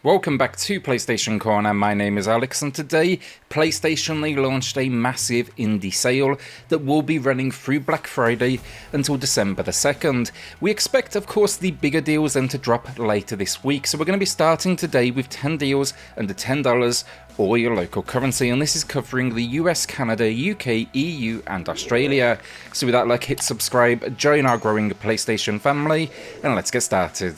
Welcome back to PlayStation Corner. My name is Alex, and today PlayStation they launched a massive indie sale that will be running through Black Friday until December the 2nd. We expect, of course, the bigger deals then to drop later this week, so we're going to be starting today with 10 deals under $10 or your local currency, and this is covering the US, Canada, UK, EU and Australia. So with that luck, hit subscribe, join our growing PlayStation family, and let's get started.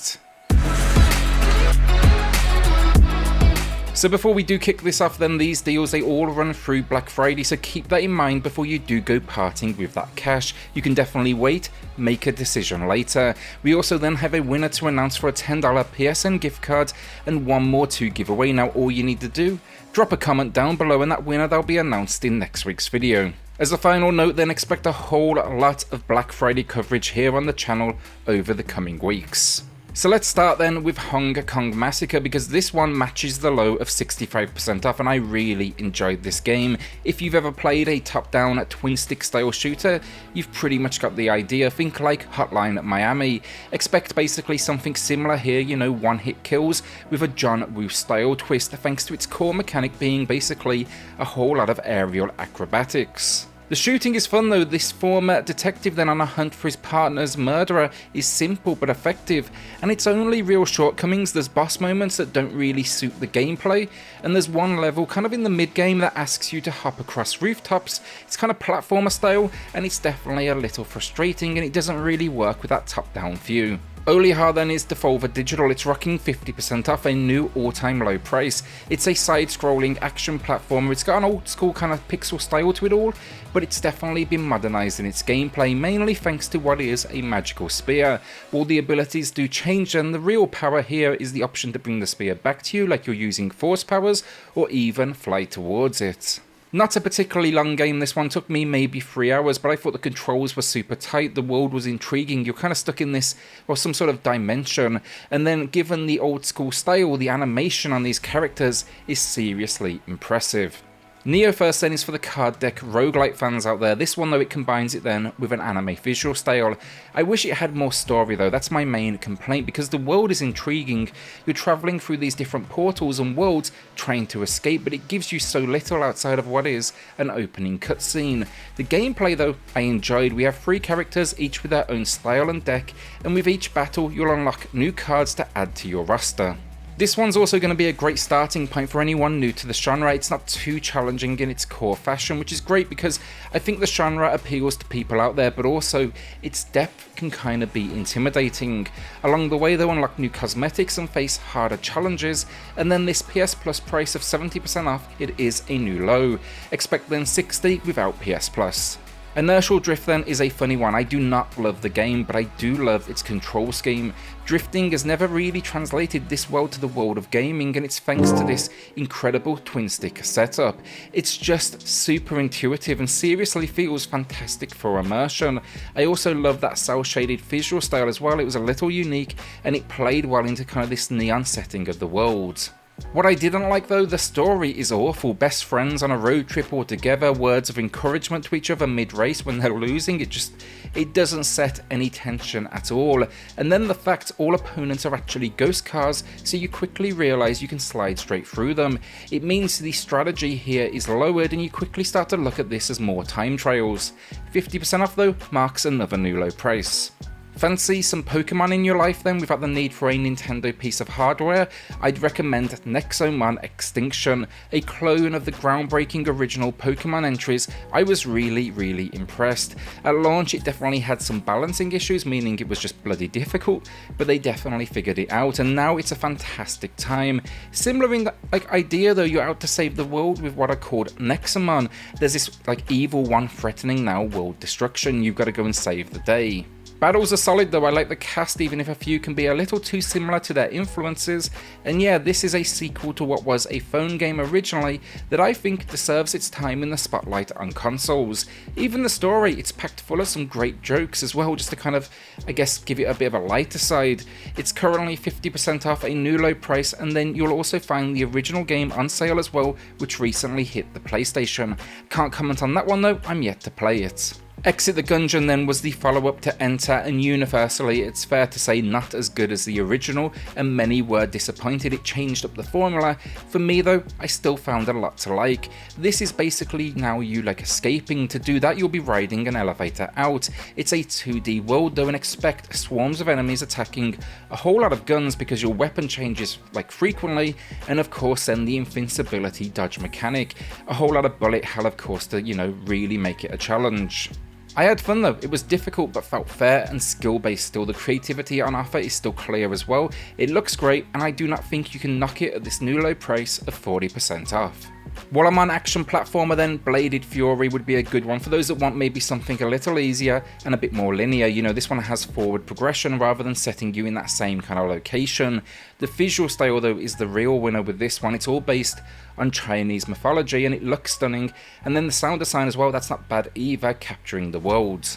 So before we do kick this off then, these deals they all run through Black Friday, so keep that in mind before you do go parting with that cash. You can definitely wait, make a decision later. We also then have a winner to announce for a $10 PSN gift card and one more to give away. Now all you need to do, drop a comment down below and that winner they'll be announced in next week's video. As a final note then, expect a whole lot of Black Friday coverage here on the channel over the coming weeks. So let's start then with Hong Kong Massacre, because this one matches the low of 65% off and I really enjoyed this game. If you've ever played a top-down twin-stick style shooter, you've pretty much got the idea. Think like Hotline Miami. Expect basically something similar here, you know, one-hit kills with a John Woo style twist, thanks to its core mechanic being basically a whole lot of aerial acrobatics. The shooting is fun though. This former detective then on a hunt for his partner's murderer is simple but effective, and its only real shortcomings, there's boss moments that don't really suit the gameplay, and there's one level kind of in the mid-game that asks you to hop across rooftops. It's kind of platformer style and it's definitely a little frustrating, and it doesn't really work with that top-down view. Olija then is Devolver Digital. It's rocking 50% off, a new all-time low price. It's a side-scrolling action platformer. It's got an old-school kind of pixel style to it all, but it's definitely been modernized in its gameplay, mainly thanks to what is a magical spear. While the abilities do change, and the real power here is the option to bring the spear back to you, like you're using force powers, or even fly towards it. Not a particularly long game, this one took me maybe 3 hours, but I thought the controls were super tight, the world was intriguing, you're kind of stuck in this, well, some sort of dimension, and then given the old school style, the animation on these characters is seriously impressive. Neoverse then is for the card deck roguelite fans out there. This one though, it combines it then with an anime visual style. I wish it had more story though, that's my main complaint, because the world is intriguing. You're travelling through these different portals and worlds trying to escape, but it gives you so little outside of what is an opening cutscene. The gameplay though, I enjoyed. We have 3 characters, each with their own style and deck, and with each battle you'll unlock new cards to add to your roster. This one's also going to be a great starting point for anyone new to the genre. It's not too challenging in its core fashion, which is great because I think the genre appeals to people out there, but also its depth can kind of be intimidating. Along the way they'll unlock new cosmetics and face harder challenges, and then this PS Plus price of 70% off, it is a new low. Expect then 60 without PS Plus. Inertial Drift then is a funny one. I do not love the game, but I do love its control scheme. Drifting has never really translated this well to the world of gaming, and it's thanks to this incredible twin-stick setup. It's just super intuitive and seriously feels fantastic for immersion. I also love that cel-shaded visual style as well. It was a little unique and it played well into kind of this neon setting of the world. What I didn't like though, the story is awful. Best friends on a road trip all together, words of encouragement to each other mid-race when they're losing, it doesn't set any tension at all. And then the fact all opponents are actually ghost cars, so you quickly realise you can slide straight through them. It means the strategy here is lowered and you quickly start to look at this as more time trials. 50% off though marks another new low price. Fancy some Pokemon in your life then without the need for a Nintendo piece of hardware? I'd recommend Nexomon Extinction, a clone of the groundbreaking original Pokemon entries. I was really impressed. At launch it definitely had some balancing issues, meaning it was just bloody difficult, but they definitely figured it out, and now it's a fantastic time. Similar in the idea though, you're out to save the world with what are called Nexomon. There's this evil one threatening now world destruction, you've got to go and save the day. Battles are solid though. I like the cast, even if a few can be a little too similar to their influences, and yeah, this is a sequel to what was a phone game originally that I think deserves its time in the spotlight on consoles. Even the story, it's packed full of some great jokes as well, just to kind of, I guess, give it a bit of a lighter side. It's currently 50% off, a new low price, and then you'll also find the original game on sale as well, which recently hit the PlayStation. Can't comment on that one though, I'm yet to play it. Exit the Gungeon then was the follow-up to Enter, and universally it's fair to say not as good as the original, and many were disappointed. It changed up the formula. For me though, I still found a lot to like. This is basically now you like escaping. To do that you'll be riding an elevator out. It's a 2D world though, and expect swarms of enemies attacking, a whole lot of guns because your weapon changes like frequently, and of course then the invincibility dodge mechanic. A whole lot of bullet hell of course to, really make it a challenge. I had fun though, it was difficult but felt fair and skill based still. The creativity on offer is still clear as well. It looks great, and I do not think you can knock it at this new low price of 40% off. While I'm on action platformer then, Bladed Fury would be a good one for those that want maybe something a little easier and a bit more linear. This one has forward progression rather than setting you in that same kind of location. The visual style though is the real winner with this one. It's all based on Chinese mythology and it looks stunning, and then the sound design as well, that's not bad either, capturing the world.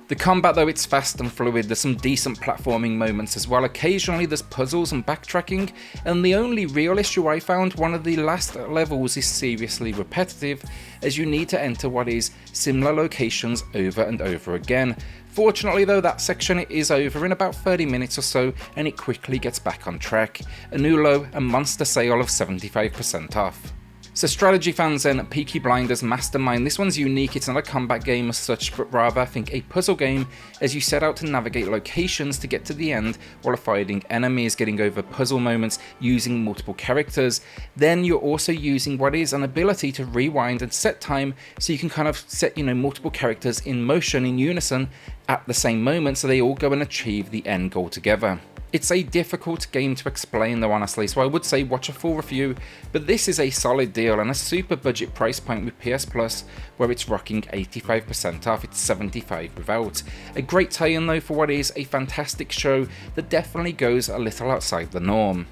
The combat though, it's fast and fluid. There's some decent platforming moments as well. Occasionally there's puzzles and backtracking, and the only real issue I found, one of the last levels is seriously repetitive, as you need to enter what is similar locations over and over again. Fortunately though, that section is over in about 30 minutes or so, and it quickly gets back on track. A new low, a monster sale of 75% off. So strategy fans then, Peaky Blinders Mastermind. This one's unique. It's not a combat game as such, but rather I think a puzzle game, as you set out to navigate locations to get to the end while fighting enemies, getting over puzzle moments, using multiple characters. Then you're also using what is an ability to rewind and set time, so you can kind of set multiple characters in motion in unison at the same moment, so they all go and achieve the end goal together. It's a difficult game to explain though, honestly, so I would say watch a full review, but this is a solid deal and a super budget price point with PS Plus, where it's rocking 85% off. It's 75 without. A great tie-in though for what is a fantastic show that definitely goes a little outside the norm.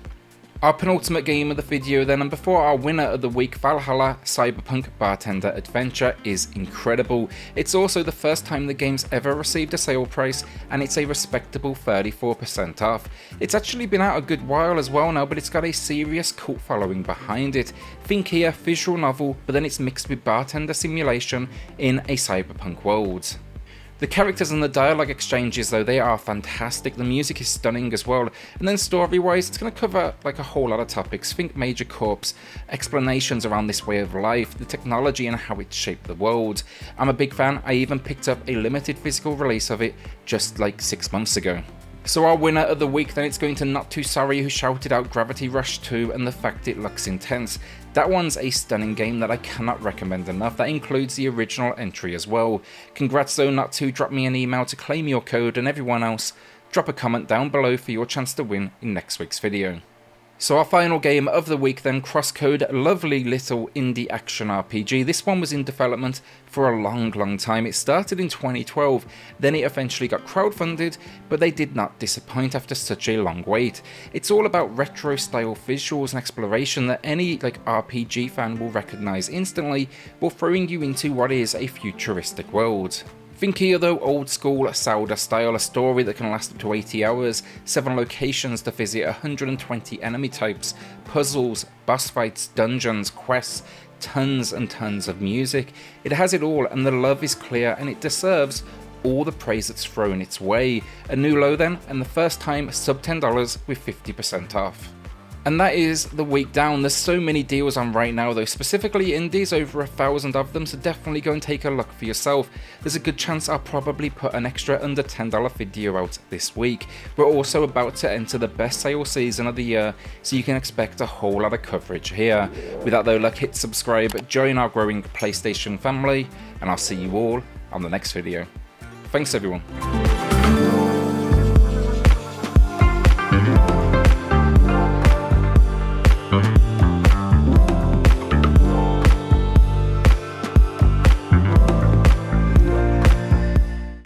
Our penultimate game of the video then, and before our winner of the week, Valhalla Cyberpunk Bartender Adventure, is incredible. It's also the first time the game's ever received a sale price, and it's a respectable 34% off. It's actually been out a good while as well now, but it's got a serious cult following behind it. Think here, visual novel, but then it's mixed with bartender simulation in a cyberpunk world. The characters and the dialogue exchanges though, they are fantastic. The music is stunning as well, and then story wise it's going to cover like a whole lot of topics. Think major corpse, explanations around this way of life, the technology and how it shaped the world. I'm a big fan. I even picked up a limited physical release of it just like 6 months ago. So our winner of the week then, it's going to Not Too Sorry, who shouted out Gravity Rush 2 and the fact it looks intense. That one's a stunning game that I cannot recommend enough. That includes the original entry as well. Congrats though, Not To. Drop me an email to claim your code, and everyone else, drop a comment down below for your chance to win in next week's video. So our final game of the week then, Crosscode, lovely little indie action RPG. This one was in development for a long time. It started in 2012, then it eventually got crowdfunded, but they did not disappoint after such a long wait. It's all about retro style visuals and exploration that any RPG fan will recognise instantly, while throwing you into what is a futuristic world. Think here though, old school Sauda style, a story that can last up to 80 hours, 7 locations to visit, 120 enemy types, puzzles, boss fights, dungeons, quests, tons and tons of music. It has it all, and the love is clear, and it deserves all the praise that's thrown its way. A new low then, and the first time sub $10 with 50% off. And that is the week down. There's so many deals on right now though, specifically indies, over 1,000 of them, so definitely go and take a look for yourself. There's a good chance I'll probably put an extra under $10 video out this week. We're also about to enter the best sale season of the year, so you can expect a whole lot of coverage here. With that though, hit subscribe, join our growing PlayStation family, and I'll see you all on the next video. Thanks everyone.